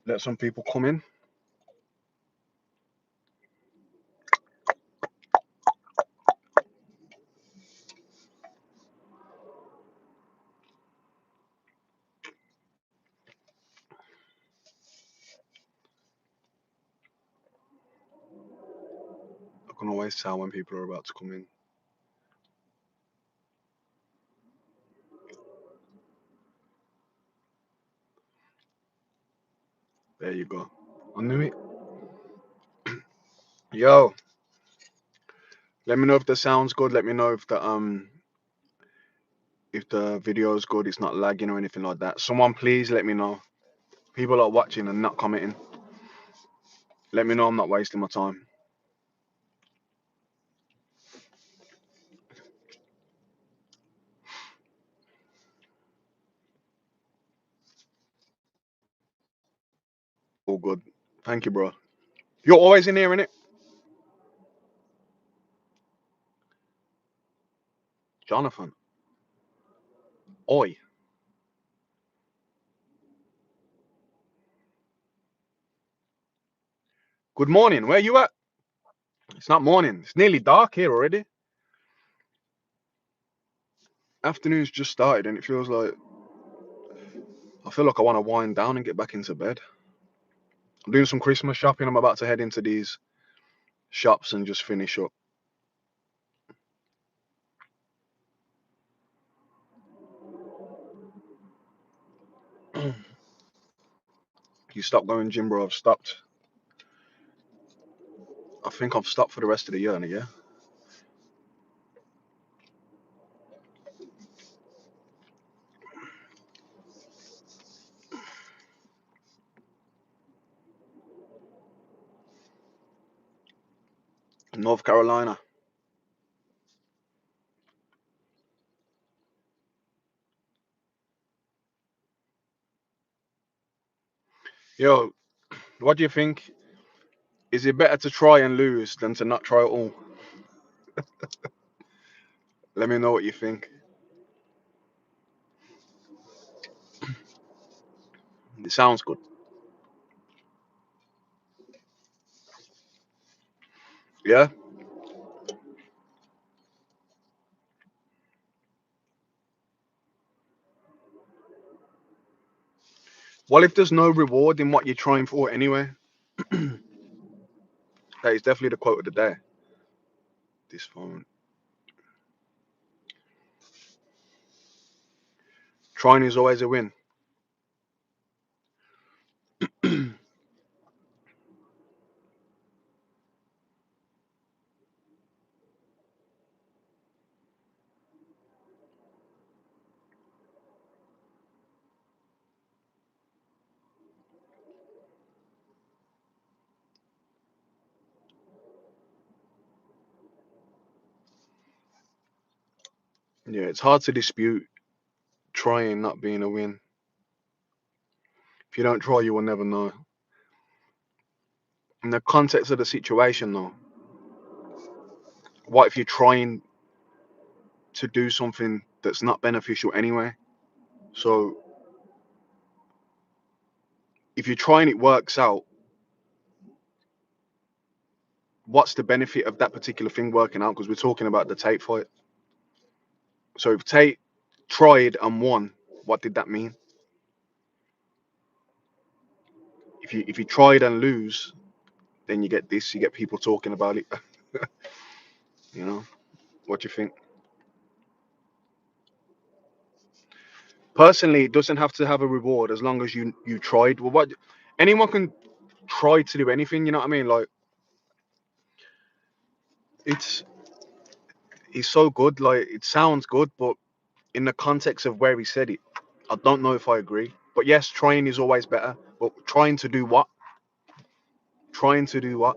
Let some people come in. I can always tell when people are about to come in. There you go. I knew it. Yo, let me know if the sound's good. Let me know if the video is good. It's not lagging or anything like that. Someone please let me know. People are watching and not commenting. Let me know I'm not wasting my time. All good. Thank you, bro. You're always in here, innit? Jonathan. Oi. Good morning. Where you at? It's not morning. It's nearly dark here already. Afternoon's just started and it feels like I feel like I want to wind down and get back into bed. I'm doing some Christmas shopping. I'm about to head into these shops and just finish up. You stopped going gym, bro. I've stopped. I think I've stopped for the rest of the year, yeah? North Carolina. Yo, what do you think? Is it better to try and lose than to not try at all? Let me know what you think. It sounds good. Yeah? Well, if there's no reward in what you're trying for anyway, that is definitely the quote of the day. This phone. Trying is always a win. Yeah, it's hard to dispute trying not being a win. If you don't try, you will never know. In the context of the situation, though, what if you're trying to do something that's not beneficial anyway? So if you're trying, it works out. What's the benefit of that particular thing working out? Because we're talking about the Tate fight. So if Tate tried and won, what did that mean? If you tried and lose, then you get this. You get people talking about it. You know, what do you think? Personally, it doesn't have to have a reward as long as you tried. Well, what anyone can try to do anything. You know what I mean? Like it's he's so good. Like it sounds good, but in the context of where he said it, I don't know if I agree. But yes, trying is always better. But trying to do what? Trying to do what?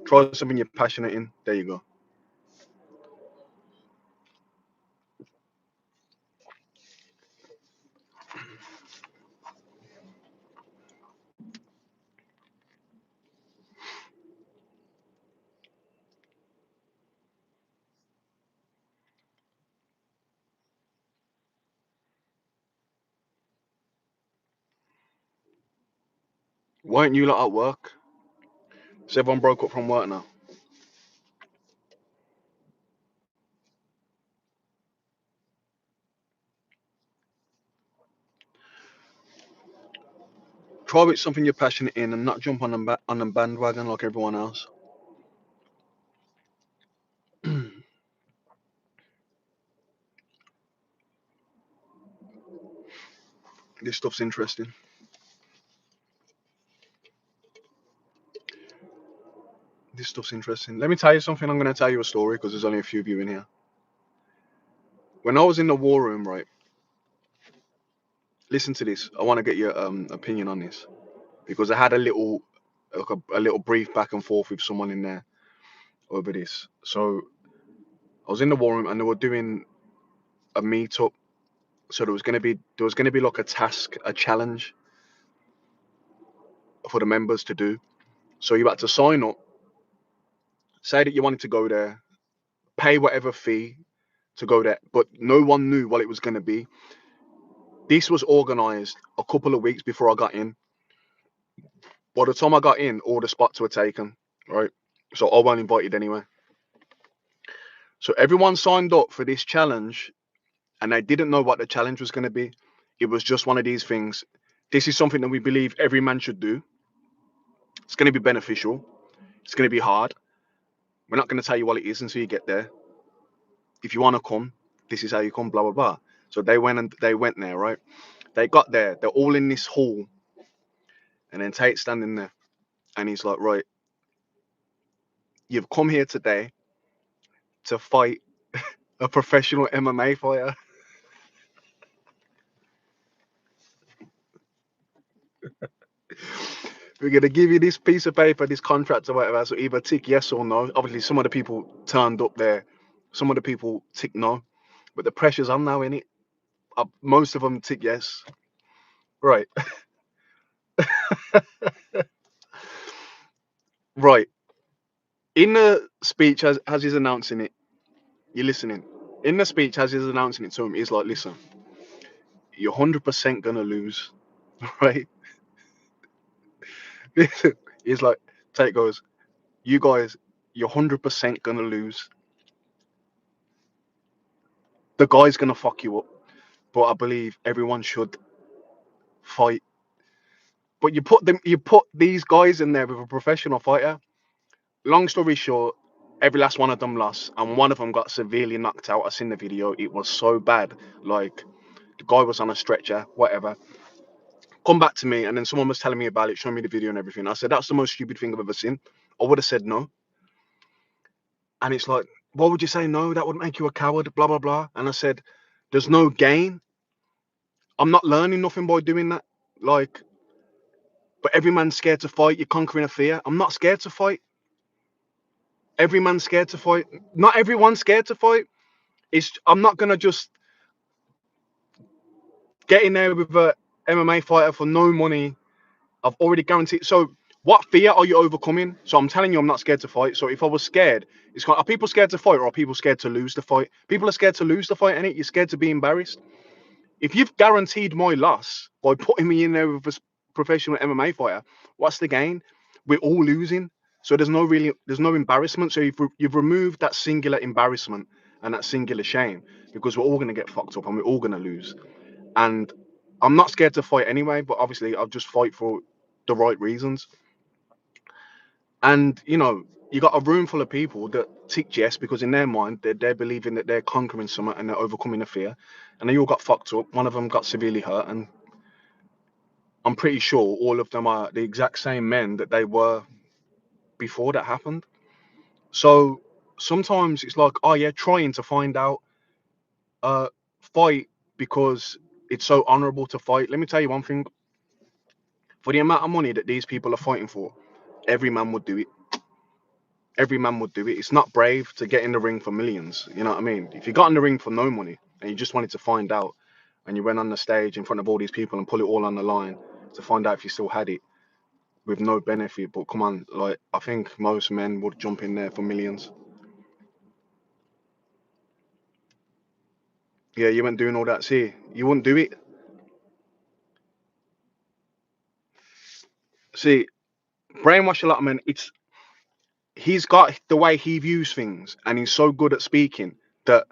Try something you're passionate in. There you go. Weren't you lot at work? So everyone broke up from work now. Try with something you're passionate in and not jump on the bandwagon like everyone else. This stuff's interesting. This stuff's interesting. Let me tell you something. I'm going to tell you a story because there's only a few of you in here. When I was in the war room, right? Listen to this. I want to get your opinion on this because I had a little, like a little brief back and forth with someone in there over this. So I was in the war room and they were doing a meetup. So there was gonna be like a task, a challenge for the members to do. So you had to sign up, say that you wanted to go there, pay whatever fee to go there, but no one knew what it was gonna be. This was organized a couple of weeks before I got in. By the time I got in, all the spots were taken, right? So I wasn't invited anyway. So everyone signed up for this challenge and they didn't know what the challenge was going to be. It was just one of these things. This is something that we believe every man should do. It's going to be beneficial. It's going to be hard. We're not going to tell you what it is until you get there. If you want to come, this is how you come, blah, blah, blah. So they went there, right? They got there. They're all in this hall. And then Tate's standing there. And he's like, right, you've come here today to fight a professional MMA fighter. We're gonna give you this piece of paper, this contract or whatever. So either tick yes or no. Obviously, some of the people turned up there. Some of the people tick no. But the pressure's on now, in it. Most of them tick yes. Right, right. In the speech, as he's announcing it, you're listening. In the speech, as he's announcing it to him, he's like, "Listen, you're 100% gonna lose, right?" Listen, he's like, Tate goes, "You guys, you're 100% gonna lose. The guy's gonna fuck you up, but I believe everyone should fight." But you put these guys in there with a professional fighter. Long story short, every last one of them lost, and one of them got severely knocked out. I seen the video. It was so bad. Like the guy was on a stretcher, whatever. Come back to me, and then someone was telling me about it, showing me the video and everything. I said, "That's the most stupid thing I've ever seen." I would have said no. And it's like, why would you say no? That would make you a coward, blah blah blah. And I said, there's no gain. I'm not learning nothing by doing that. Like, but every man's scared to fight. You're conquering a fear. I'm not scared to fight. Every man's scared to fight. Not everyone's scared to fight. I'm not gonna just get in there with a MMA fighter for no money. I've already guaranteed. So what fear are you overcoming? So I'm telling you, I'm not scared to fight. So if I was scared, are people scared to fight or are people scared to lose the fight? People are scared to lose the fight, and you're scared to be embarrassed. If you've guaranteed my loss by putting me in there with a professional MMA fighter, what's the gain? We're all losing. So there's no embarrassment. So you've removed that singular embarrassment and that singular shame because we're all gonna get fucked up and we're all gonna lose. And I'm not scared to fight anyway, but obviously I'll just fight for the right reasons. And you got a room full of people that tick yes because in their mind they're believing that they're conquering something and they're overcoming a fear, and they all got fucked up. One of them got severely hurt, and I'm pretty sure all of them are the exact same men that they were before that happened. So sometimes it's like, oh yeah, trying to find out, uh, fight because it's so honorable to fight. Let me tell you one thing: for the amount of money that these people are fighting for, every man would do it. Every man would do it. It's not brave to get in the ring for millions. You know what I mean? If you got in the ring for no money and you just wanted to find out, and you went on the stage in front of all these people and put it all on the line to find out if you still had it with no benefit. But come on, like I think most men would jump in there for millions. Yeah, you weren't doing all that. See, you wouldn't do it. See, brainwash a lot of men. He's got the way he views things, and he's so good at speaking that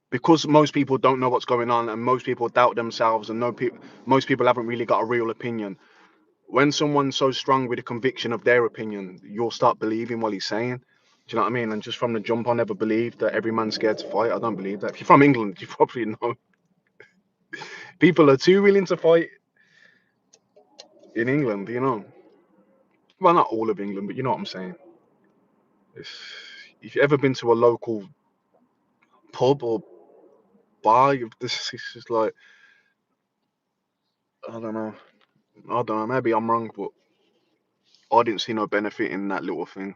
because most people don't know what's going on, and most people doubt themselves, and most people haven't really got a real opinion. When someone's so strong with a conviction of their opinion, you'll start believing what he's saying. Do you know what I mean? And just from the jump, I never believed that every man's scared to fight. I don't believe that. If you're from England, you probably know people are too willing to fight in England. You know, well, not all of England, but you know what I'm saying. If, if you've ever been to a local pub or bar, this is just like, I don't know. I don't know. Maybe I'm wrong, but I didn't see no benefit in that little thing.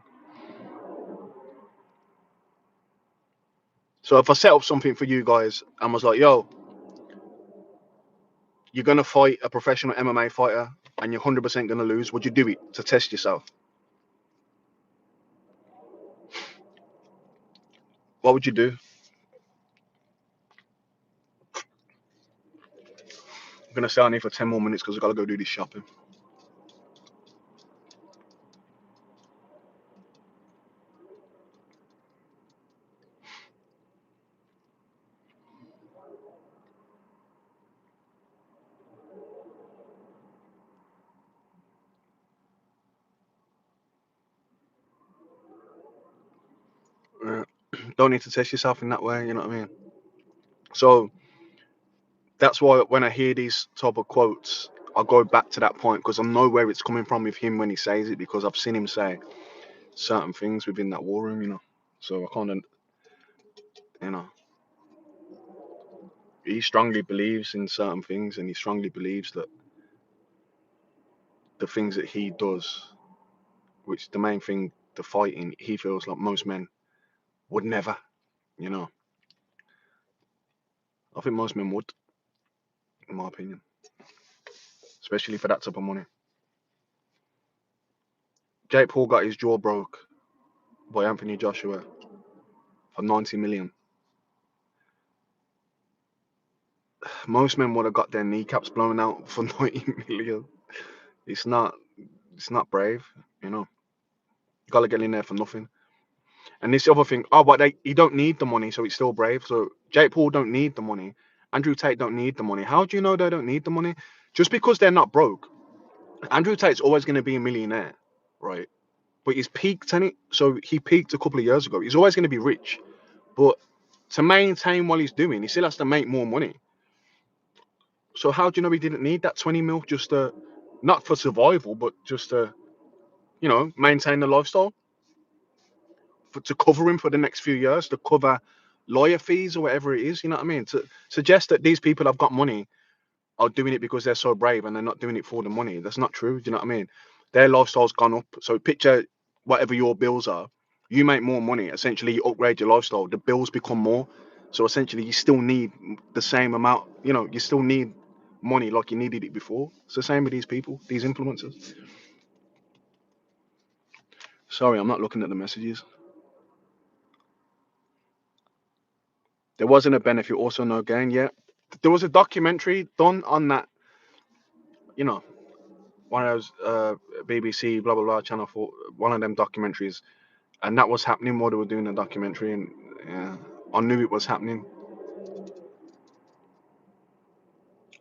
So if I set up something for you guys and was like, yo, you're gonna fight a professional MMA fighter and you're 100% gonna lose, would you do it to test yourself? What would you do? I'm gonna stay on here for 10 more minutes because I gotta go do this shopping. Uh, don't need to test yourself in that way, you know what I mean? So that's why when I hear these type of quotes, I go back to that point because I know where it's coming from with him when he says it because I've seen him say certain things within that war room, you know. So I kind of, you know, he strongly believes in certain things and he strongly believes that the things that he does, which the main thing, the fighting, he feels like most men would never, you know. I think most men would, in my opinion, especially for that type of money. Jake Paul got his jaw broke by Anthony Joshua for 90 million. Most men would have got their kneecaps blown out for 90 million. It's not, it's not brave, you know. You gotta get in there for nothing. And this other thing, oh, but he don't need the money, so he's still brave. So Jake Paul don't need the money. Andrew Tate don't need the money. How do you know they don't need the money? Just because they're not broke. Andrew Tate's always going to be a millionaire, right? But he's peaked in it. So he peaked a couple of years ago. He's always going to be rich. But to maintain what he's doing, he still has to make more money. So how do you know he didn't need that 20 mil just to, not for survival, but just to, you know, maintain the lifestyle, to cover him for the next few years, to cover lawyer fees or whatever it is, you know what I mean? To suggest that these people have got money are doing it because they're so brave and they're not doing it for the money. That's not true. Do you know what I mean? Their lifestyle's gone up. So picture whatever your bills are. You make more money. Essentially, you upgrade your lifestyle. The bills become more. So essentially, you still need the same amount. You know, you still need money like you needed it before. It's the same with these people, these influencers. Sorry, I'm not looking at the messages. There wasn't a benefit, also no gain. Yeah, there was a documentary done on that. You know, one of those BBC blah blah blah channel for one of them documentaries, and that was happening while they were doing the documentary, and yeah, I knew it was happening.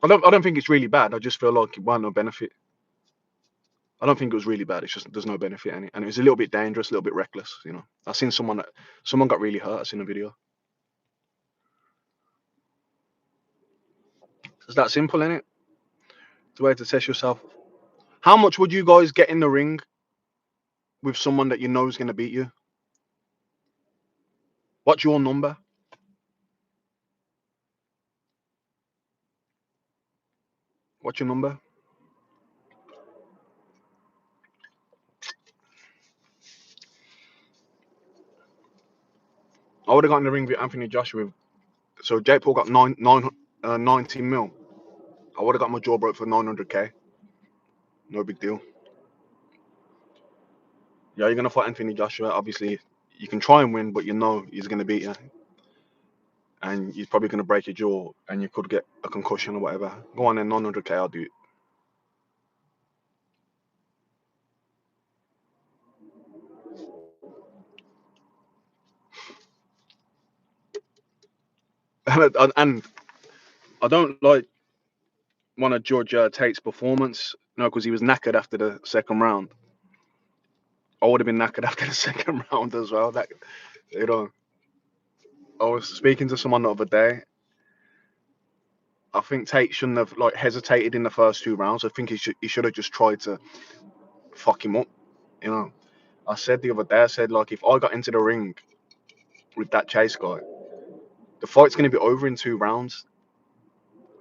I don't think it's really bad. I just feel like it wasn't no benefit. I don't think it was really bad. It's just there's no benefit in it, and it was a little bit dangerous, a little bit reckless. You know, I seen someone got really hurt. I seen a video. It's that simple, innit? It's a way to test yourself. How much would you guys get in the ring with someone that you know is going to beat you? What's your number? What's your number? I would have got in the ring with Anthony Joshua. So Jake Paul got 90 mil. I would have got my jaw broke for 900k. No big deal. Yeah, you're gonna fight Anthony Joshua. Obviously, you can try and win, but you know he's gonna beat you, and he's probably gonna break your jaw, and you could get a concussion or whatever. Go on then, 900k. I'll do it. and I don't like want to judge Tate's performance, because he was knackered after the second round. I would have been knackered after the second round as well. That you know, I was speaking to someone the other day. I think Tate shouldn't have like hesitated in the first two rounds. I think he should have just tried to fuck him up. You know, I said the other day, I said like if I got into the ring with that Chase guy, the fight's gonna be over in two rounds.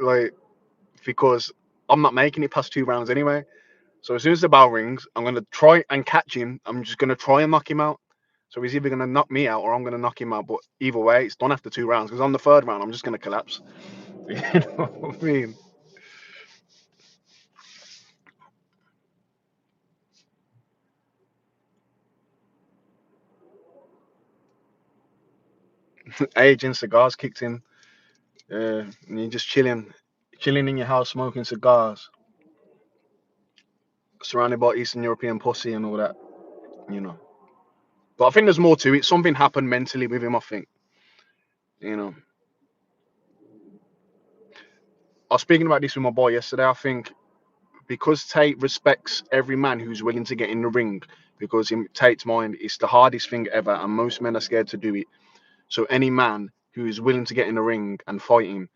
Like because I'm not making it past two rounds anyway. So as soon as the bell rings, I'm gonna try and catch him. I'm just gonna try and knock him out. So he's either gonna knock me out or I'm gonna knock him out. But either way, it's done after two rounds. Because on the third round, I'm just gonna collapse. You know what I mean? Aging cigars kicked in. And you're just chilling in your house, smoking cigars, surrounded by Eastern European pussy and all that. You know. But I think there's more to it. Something happened mentally with him. I think. You know. I was speaking about this with my boy yesterday. I think because Tate respects every man who's willing to get in the ring, because in Tate's mind, it's the hardest thing ever, and most men are scared to do it. So any man who is willing to get in the ring and fight him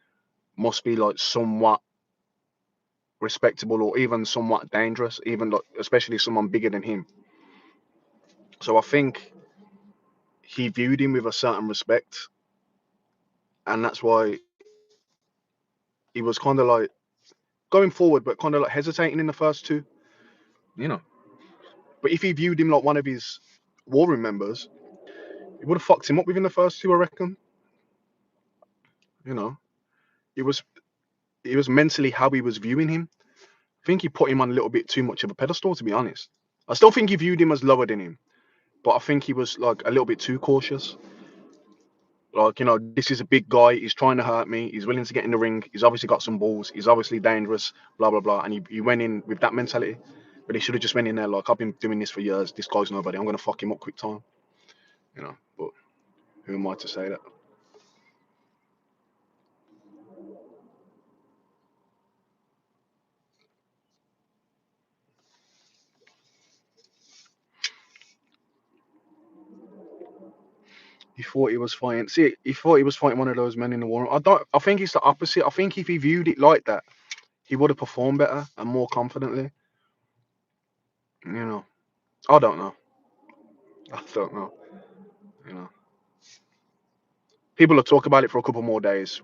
must be like somewhat respectable or even somewhat dangerous, even like especially someone bigger than him. So I think he viewed him with a certain respect, and that's why he was kind of like going forward, but kind of like hesitating in the first two, you know. But if he viewed him like one of his war room members, he would have fucked him up within the first two, I reckon. You know, it was mentally how he was viewing him. I think he put him on a little bit too much of a pedestal, to be honest. I still think he viewed him as lower than him, but I think he was like a little bit too cautious. Like, this is a big guy. He's trying to hurt me. He's willing to get in the ring. He's obviously got some balls. He's obviously dangerous. Blah blah blah. And he went in with that mentality, but he should have just went in there like I've been doing this for years. This guy's nobody. I'm gonna fuck him up quick time. But who am I to say that? He thought he was fighting. See, he thought he was fighting one of those men in the war. I don't. I think it's the opposite. I think if he viewed it like that, he would have performed better and more confidently. You know. I don't know. I don't know. You know. People will talk about it for a couple more days.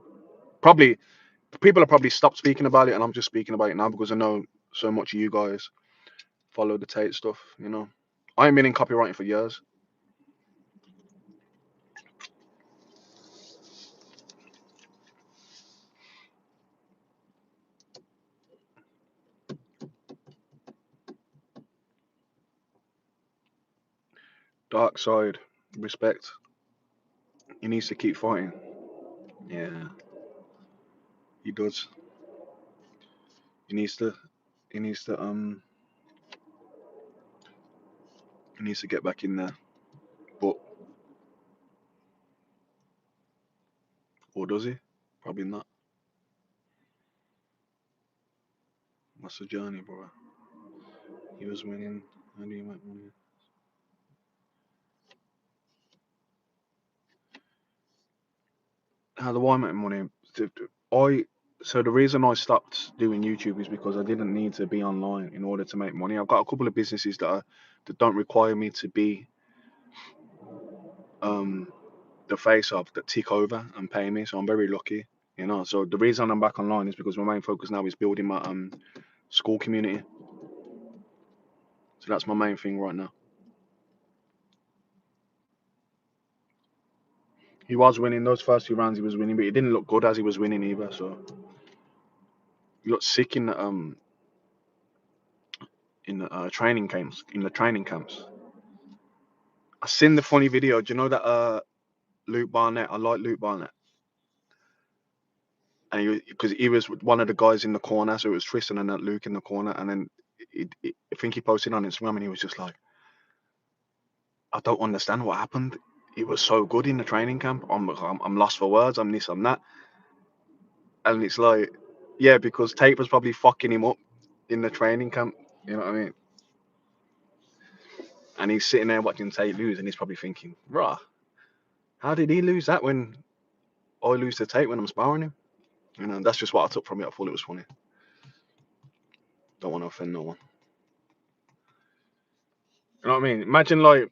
Probably people have probably stopped speaking about it, and I'm just speaking about it now because I know so much of you guys follow the Tate stuff. I ain't been in copywriting for years. Dark side, respect. He needs to keep fighting. Yeah, he does. He needs to. He needs to. He needs to get back in there. But or does he? Probably not. That's the journey, bro. He was winning, and he went winning. How do I make money? I so the reason I stopped doing YouTube is because I didn't need to be online in order to make money. I've got a couple of businesses that don't require me to be um the face of that tick over and pay me. So I'm very lucky. So the reason I'm back online is because my main focus now is building my school community. So that's my main thing right now. He was winning those first two rounds. He was winning, but he didn't look good as he was winning either. So he looked sick in the training camps. In the training camps, I seen the funny video. Do you know that Luke Barnett? I like Luke Barnett, and because he was one of the guys in the corner, so it was Tristan and that Luke in the corner, and then I think he posted on Instagram, and he was just like, "I don't understand what happened. It was so good in the training camp. I'm lost for words. I'm this. I'm that." And it's like, yeah, because Tate was probably fucking him up in the training camp. You know what I mean? And he's sitting there watching Tate lose, and he's probably thinking, "Rah, how did he lose that when I lose to Tate when I'm sparring him?" You know, that's just what I took from it. I thought it was funny. Don't want to offend no one. You know what I mean? Imagine like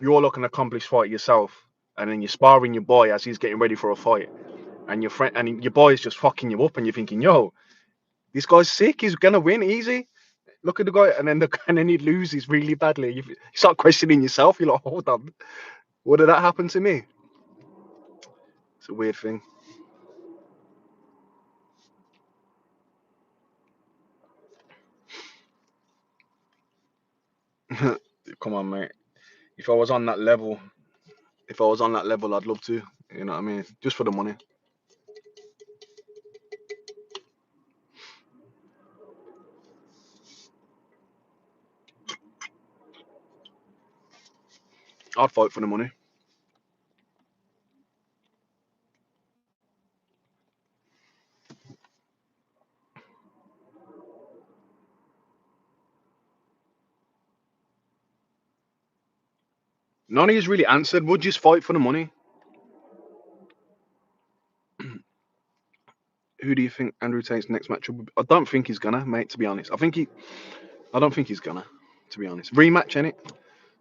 you're like an accomplished fighter yourself, and then you're sparring your boy as he's getting ready for a fight, and your friend and your boy is just fucking you up, and you're thinking, "Yo, this guy's sick. He's gonna win easy. Look at the guy," and then and then he loses really badly. You start questioning yourself. You're like, "Hold on, what did that happen to me?" It's a weird thing. Come on, mate. If I was on that level, if I was on that level, I'd love to. You know what I mean? Just for the money. I'd fight for the money. None of you's really answered. Would you just fight for the money? Who do you think Andrew Tate's next match will be? I don't think he's gonna, mate. To be honest, I don't think he's gonna. To be honest, rematch innit?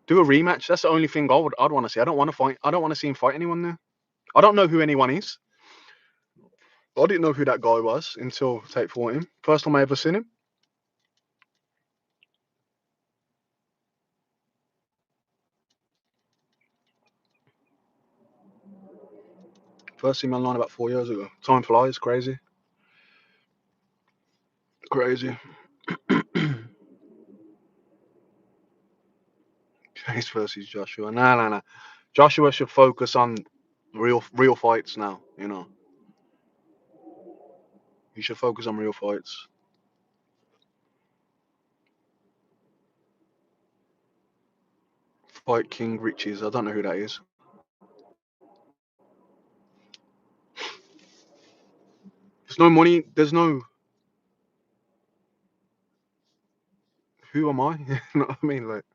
Do a rematch. That's the only thing I'd want to see. I don't want to fight. I don't want to see him fight anyone there. I don't know who anyone is. I didn't know who that guy was until Tate fought him. First time I ever seen him. First seen him online about 4 years ago. Time flies, crazy, crazy. Chase versus Joshua. Nah, nah, nah. Joshua should focus on real fights now. You know, he should focus on real fights. Fight King Riches. I don't know who that is. There's no money. There's no. Who am I? You know what I mean? Like,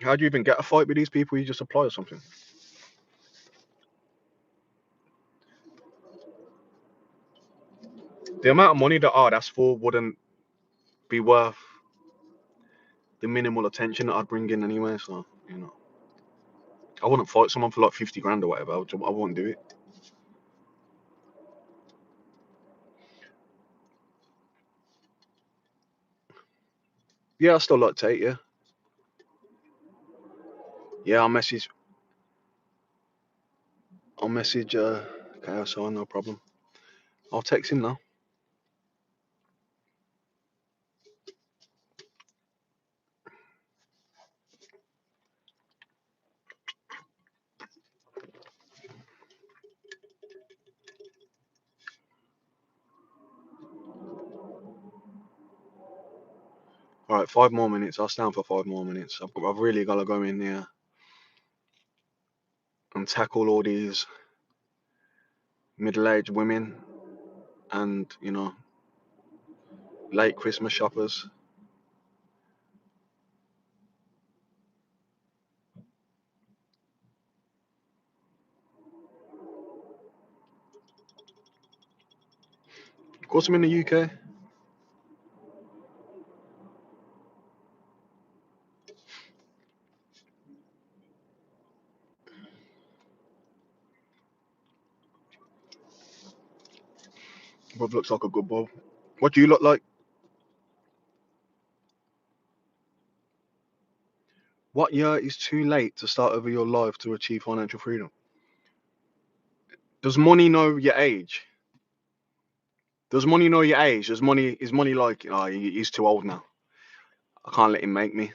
how do you even get a fight with these people? You just apply or something. The amount of money that I'd ask for wouldn't be worth the minimal attention that I'd bring in anyway. So, you know, I wouldn't fight someone for like 50 grand or whatever. I wouldn't do it. Yeah, I still like Tate. Yeah, yeah. I'll message. KSI, no problem. I'll text him now. All right, 5 more minutes. I'll stand for 5 more minutes. I've really got to go in there and tackle all these middle-aged women and late Christmas shoppers. Of course, I'm in the UK. Bob looks like a good boy. What do you look like? What year is too late to start over your life to achieve financial freedom? Does money know your age? Does money know your age? Is money like, oh, he's too old now. I can't let him make me.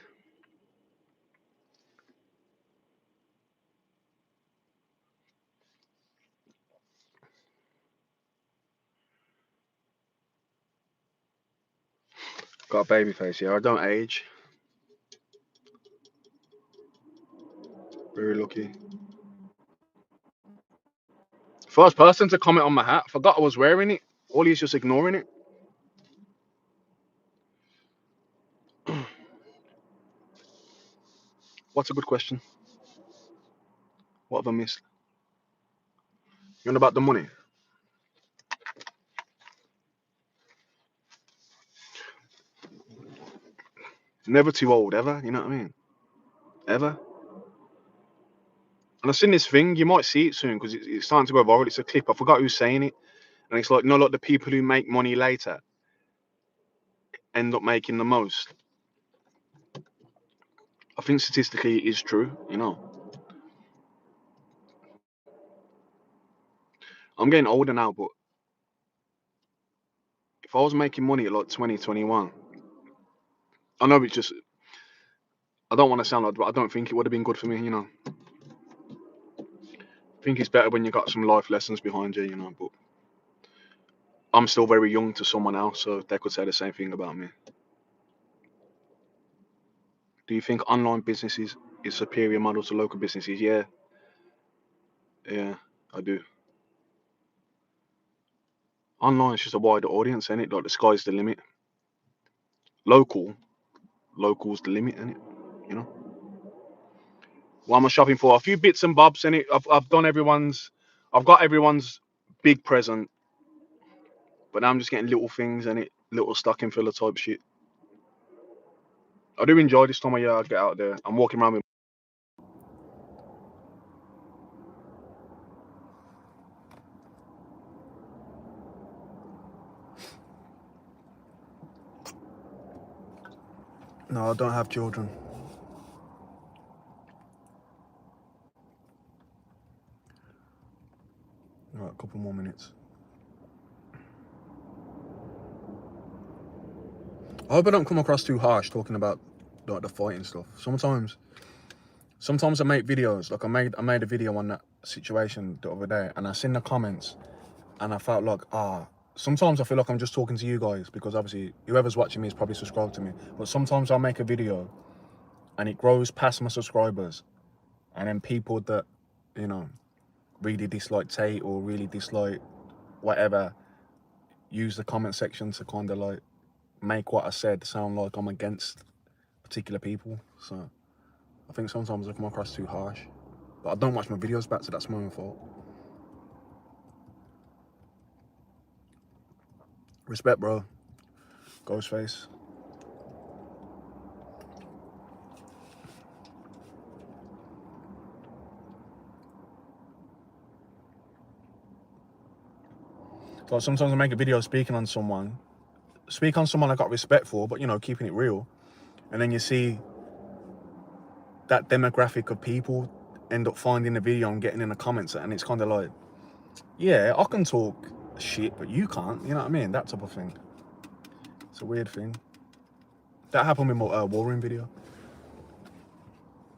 Got a baby face, yeah. I don't age. Very lucky. First person to comment on my hat. Forgot I was wearing it. All he's just ignoring it. What's a good question? What have I missed? You know about the money? Never too old, ever. You know what I mean? Ever. And I've seen this thing. You might see it soon because it's starting to go viral. It's a clip. I forgot who's saying it. And it's like, like the people who make money later end up making the most. I think statistically it is true. I'm getting older now, but if I was making money at like 2021, I know it's just, I don't want to sound like, but I don't think it would have been good for me. I think it's better when you got some life lessons behind you. But I'm still very young to someone else, so they could say the same thing about me. Do you think online businesses is superior model to local businesses? Yeah, I do. Online is just a wider audience, ain't it? Like the sky's the limit. Local's the limit, ain't it? You know. What am I shopping for? A few bits and bobs, in it. I've got everyone's big present, but now I'm just getting little things, and little stocking filler type shit. I do enjoy this time of year. I get out there. I'm walking around with. No, I don't have children. All right, a couple more minutes. I hope I don't come across too harsh talking about like the fighting stuff. Sometimes I make videos. Like I made a video on that situation the other day, and I seen the comments, and I felt like sometimes I feel like I'm just talking to you guys because obviously whoever's watching me is probably subscribed to me. But sometimes I'll make a video, and it grows past my subscribers, and then people that really dislike Tate or really dislike whatever use the comment section to kind of like make what I said sound like I'm against particular people. So I think sometimes I come across too harsh, but I don't watch my videos back, so that's my own fault. Respect, bro. Ghostface. So sometimes I make a video speaking on someone I got respect for, but keeping it real, and then you see that demographic of people end up finding the video and getting in the comments, and it's kind of like, yeah, I can talk shit, but you can't. You know what I mean? That type of thing. It's a weird thing. That happened with my Warring video.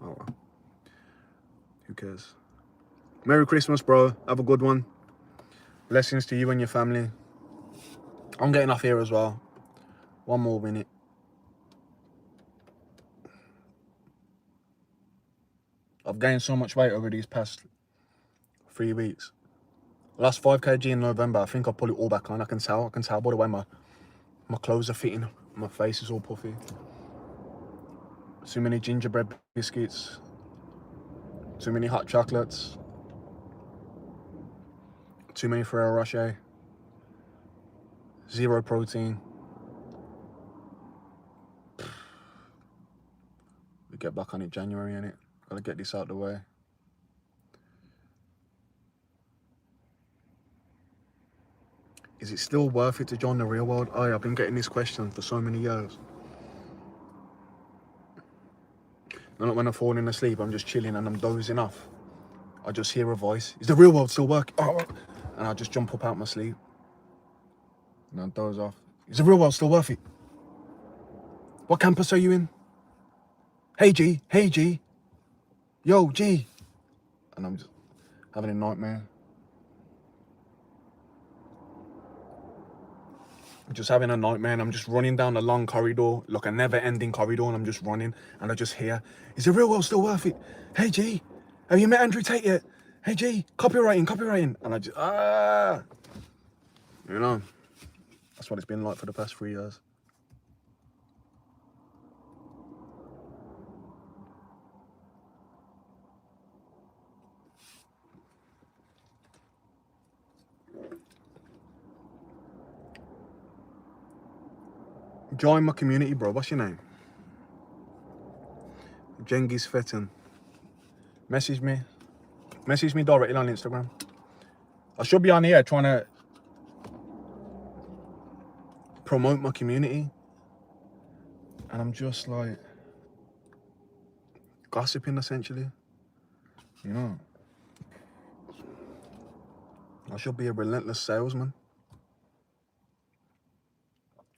Oh well. Who cares? Merry Christmas, bro. Have a good one. Blessings to you and your family. I'm getting off here as well. One more minute. I've gained so much weight over these past 3 weeks. Last 5 kg in November. I think I'll pull it all back on. I can tell by the way my clothes are fitting. My face is all puffy. Too many gingerbread biscuits. Too many hot chocolates. Too many Ferrero Rocher. 0 protein. We get back on it January, innit? Gotta get this out of the way. Is it still worth it to join the real world? I've been getting this question for so many years. And when I'm falling asleep, I'm just chilling and I'm dozing off. I just hear a voice. Is the real world still working? And I just jump up out my sleep. And I doze off. Is the real world still worth it? What campus are you in? Hey G. Yo, G. And I'm just having a nightmare. I'm just having a nightmare, and I'm just running down a long corridor, like a never-ending corridor, and I'm just running, and I just hear, is the real world still worth it? Hey G, have you met Andrew Tate yet? hey G, copywriting. And I just, you know, that's what it's been like for the past 3 years. Join my community, bro. What's your name? Genghis Fetin. Message me directly on Instagram. I should be on here trying to promote my community, and I'm just like gossiping essentially, you know. I should be a relentless salesman.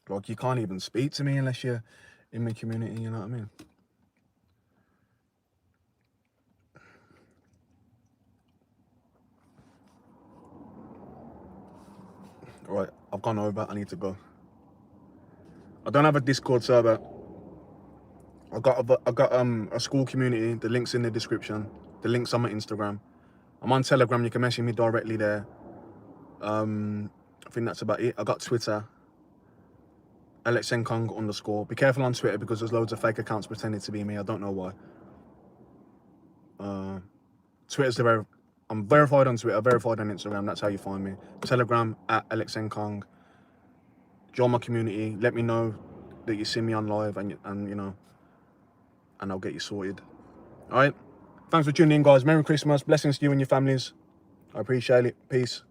Like, you can't even speak to me unless you're in my community, you know what I mean? Right, I've gone over, I need to go. I don't have a Discord server. I got a school community. The link's in the description. The link's on my Instagram. I'm on Telegram. You can message me directly there. I think that's about it. I got Twitter. AlexNkong_. Be careful on Twitter because there's loads of fake accounts pretending to be me. I don't know why. Twitter's I'm verified on Twitter, verified on Instagram. That's how you find me. Telegram @AlexNkong. Join my community. Let me know that you see me on live, and you know, and I'll get you sorted. All right. Thanks for tuning in, guys. Merry Christmas. Blessings to you and your families. I appreciate it. Peace.